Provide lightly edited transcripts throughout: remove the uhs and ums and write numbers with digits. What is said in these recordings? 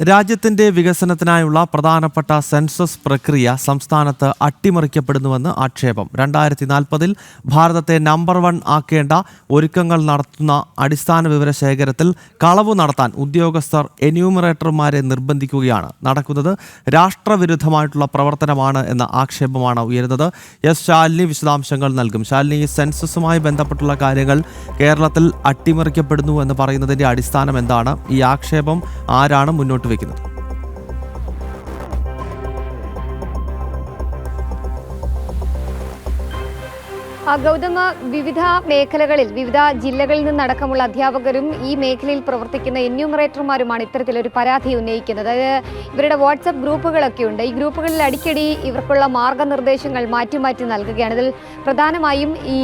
രാജ്യത്തിന്റെ വികസനത്തിനായുള്ള പ്രധാനപ്പെട്ട സെൻസസ് പ്രക്രിയ സംസ്ഥാനത്ത് അട്ടിമറിക്കപ്പെടുന്നുവെന്ന് ആക്ഷേപം. 2040-ൽ ഭാരതത്തെ നമ്പർ 1 ആക്കേണ്ട ഒരുക്കങ്ങൾ നടത്തുന്ന അടിസ്ഥാന വിവരശേഖരത്തിൽ കളവ് നടത്താൻ ഉദ്യോഗസ്ഥർ എന്യൂമറേറ്റർമാരെ നിർബന്ധിക്കുകയാണ് നടക്കുന്നത്. രാഷ്ട്രവിരുദ്ധമായിട്ടുള്ള പ്രവർത്തനമാണ് എന്ന ആക്ഷേപമാണ് ഉയരുന്നത്. എസ് ശാലിനി വിശദാംശങ്ങൾ നൽകും. ശാലിനി, ഈ സെൻസസുമായി ബന്ധപ്പെട്ടുള്ള കാര്യങ്ങൾ കേരളത്തിൽ അട്ടിമറിക്കപ്പെടുന്നു എന്ന് പറയുന്നതിന്റെ അടിസ്ഥാനം എന്താണ്? ഈ ആക്ഷേപം ആരാണ് മുന്നോട്ട് വെക്കുന്നത്? ഗൗതമ, വിവിധ മേഖലകളിൽ വിവിധ ജില്ലകളിൽ നിന്നടക്കമുള്ള അധ്യാപകരും ഈ മേഖലയിൽ പ്രവർത്തിക്കുന്ന എന്യൂമറേറ്റർമാരുമാണ് ഇത്തരത്തിലൊരു പരാതി ഉന്നയിക്കുന്നത്. അതായത് ഇവരുടെ വാട്സപ്പ് ഗ്രൂപ്പുകളൊക്കെ ഉണ്ട്. ഈ ഗ്രൂപ്പുകളിൽ അടിക്കടി ഇവർക്കുള്ള മാർഗനിർദ്ദേശങ്ങൾ മാറ്റി നൽകുകയാണ്. ഇതിൽ പ്രധാനമായും ഈ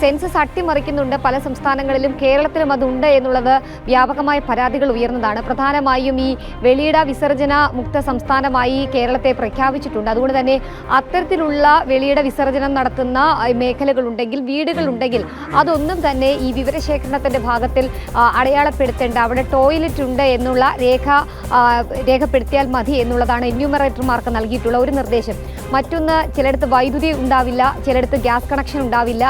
സെൻസസ് അട്ടിമറിക്കുന്നുണ്ട്, പല സംസ്ഥാനങ്ങളിലും കേരളത്തിലും അതുണ്ട് എന്നുള്ളത് വ്യാപകമായ പരാതികൾ ഉയർന്നതാണ്. പ്രധാനമായും ഈ വെളിയിട വിസർജന മുക്ത സംസ്ഥാനമായി കേരളത്തെ പ്രഖ്യാപിച്ചിട്ടുണ്ട്. അതുകൊണ്ട് തന്നെ അത്തരത്തിലുള്ള വെളിയിട വിസർജനം നടത്തുന്ന മേഖലകളുണ്ടെങ്കിൽ, വീടുകളുണ്ടെങ്കിൽ അതൊന്നും തന്നെ ഈ വിവരശേഖരണത്തിൻ്റെ ഭാഗത്തിൽ അടയാളപ്പെടുത്തേണ്ട, അവിടെ ടോയ്ലറ്റ് ഉണ്ട് എന്നുള്ള രേഖപ്പെടുത്തിയാൽ മതി എന്നുള്ളതാണ് എന്യൂമറേറ്റർമാർക്ക് നൽകിയിട്ടുള്ള ഒരു നിർദ്ദേശം. മറ്റൊന്ന്, ചിലയിടത്ത് വൈദ്യുതി ഉണ്ടാവില്ല, ചിലയിടത്ത് ഗ്യാസ് കണക്ഷൻ ഉണ്ടാവില്ല.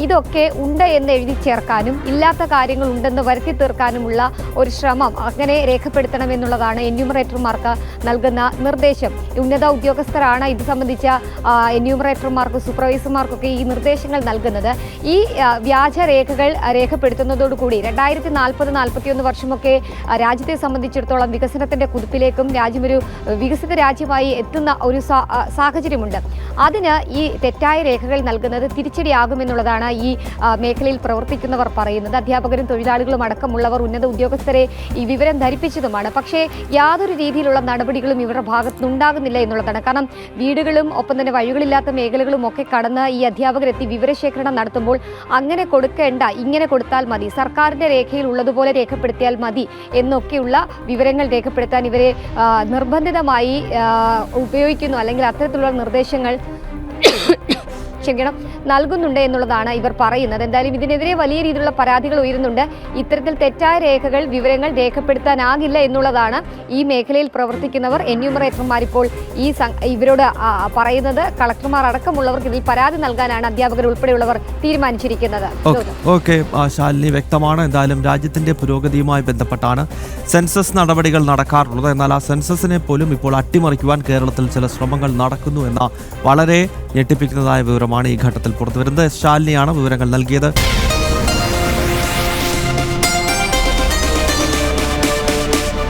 ഇതൊക്കെ ഉണ്ട് എന്ന് എഴുതി ചേർക്കാനും ഇല്ലാത്ത കാര്യങ്ങൾ ഉണ്ടെന്ന് വരുത്തി തീർക്കാനുമുള്ള ഒരു ശ്രമം അങ്ങനെ രേഖപ്പെടുത്തണമെന്നുള്ളതാണ് എന്യൂമറേറ്റർമാർക്ക് നൽകുന്ന നിർദ്ദേശം. ഉന്നത ഉദ്യോഗസ്ഥരാണ് ഇത് സംബന്ധിച്ച എന്യൂമറേറ്റർമാർക്കും സൂപ്പർവൈസർമാർക്കൊക്കെ ഈ നിർദ്ദേശങ്ങൾ നൽകുന്നത്. ഈ വ്യാജ രേഖകൾ രേഖപ്പെടുത്തുന്നതോടുകൂടി 2040-41 വർഷമൊക്കെ രാജ്യത്തെ സംബന്ധിച്ചിടത്തോളം വികസനത്തിൻ്റെ കുതിപ്പിലേക്കും രാജ്യമൊരു വികസിത രാജ്യമായി എത്തുന്ന ഒരു സാഹചര്യമുണ്ട്. അതിന് ഈ തെറ്റായ രേഖകൾ നൽകുന്നത് തിരിച്ചടിയാകുമെന്നുള്ളതാണ് ഈ മേഖലയിൽ പ്രവർത്തിക്കുന്നവർ പറയുന്നത്. അധ്യാപകരും തൊഴിലാളികളും അടക്കമുള്ളവർ ഉന്നത ഉദ്യോഗസ്ഥരെ ഈ വിവരം ധരിപ്പിച്ചതുമാണ്. പക്ഷേ യാതൊരു രീതിയിലുള്ള നടപടികളും ഇവരുടെ ഭാഗത്തുനിന്നുണ്ടാകുന്നില്ല എന്നുള്ളതാണ്. കാരണം വീടുകളും ഒപ്പം തന്നെ വഴികളില്ലാത്ത മേഖലകളും ഒക്കെ കടന്ന് ഈ അധ്യാപകരെത്തി വിവരശേഖരണം നടത്തുമ്പോൾ അങ്ങനെ കൊടുക്കേണ്ട, ഇങ്ങനെ കൊടുത്താൽ മതി, സർക്കാരിൻ്റെ രേഖയിൽ ഉള്ളതുപോലെ രേഖപ്പെടുത്തിയാൽ മതി എന്നൊക്കെയുള്ള വിവരങ്ങൾ രേഖപ്പെടുത്താൻ ഇവരെ നിർബന്ധിതമായി ഉപയോഗിക്കുന്നു, അല്ലെങ്കിൽ അത്തരത്തിലുള്ള നിർദ്ദേശങ്ങൾ നൽകുന്നുണ്ട് എന്നുള്ളതാണ് ഇവർ പറയുന്നത്. എന്തായാലും ഇതിനെതിരെ വലിയ രീതിയിലുള്ള പരാതികൾ ഉയരുന്നുണ്ട്. ഇത്തരത്തിൽ തെറ്റായ രേഖകൾ, വിവരങ്ങൾ രേഖപ്പെടുത്താനാകില്ല എന്നുള്ളതാണ് ഈ മേഖലയിൽ പ്രവർത്തിക്കുന്നവർ, എന്യൂമറേറ്റർമാർ ഇപ്പോൾ ഇവരോട് പറയുന്നത്. കളക്ടർമാർ അടക്കമുള്ളവർക്ക് ഇതിൽ പരാതി നൽകാനാണ് അധ്യാപകർ ഉൾപ്പെടെയുള്ളവർ തീരുമാനിച്ചിരിക്കുന്നത്. ഓക്കെ ശാലിനി, വ്യക്തമാണ്. എന്തായാലും രാജ്യത്തിന്റെ പുരോഗതിയുമായി ബന്ധപ്പെട്ടാണ് സെൻസസ് നടപടികൾ നടക്കാറുള്ളത്. എന്നാൽ ആ സെൻസസിനെ പോലും ഇപ്പോൾ അട്ടിമറിക്കുവാൻ കേരളത്തിൽ ചില ശ്രമങ്ങൾ നടക്കുന്നു എന്ന വളരെ ഞെട്ടിപ്പിക്കുന്നതായ വിവരമാണ് ഈ ഘട്ടത്തിൽ പുറത്തുവരുന്നത്. ശാലിനിയാണ് വിവരങ്ങൾ നൽകിയത്.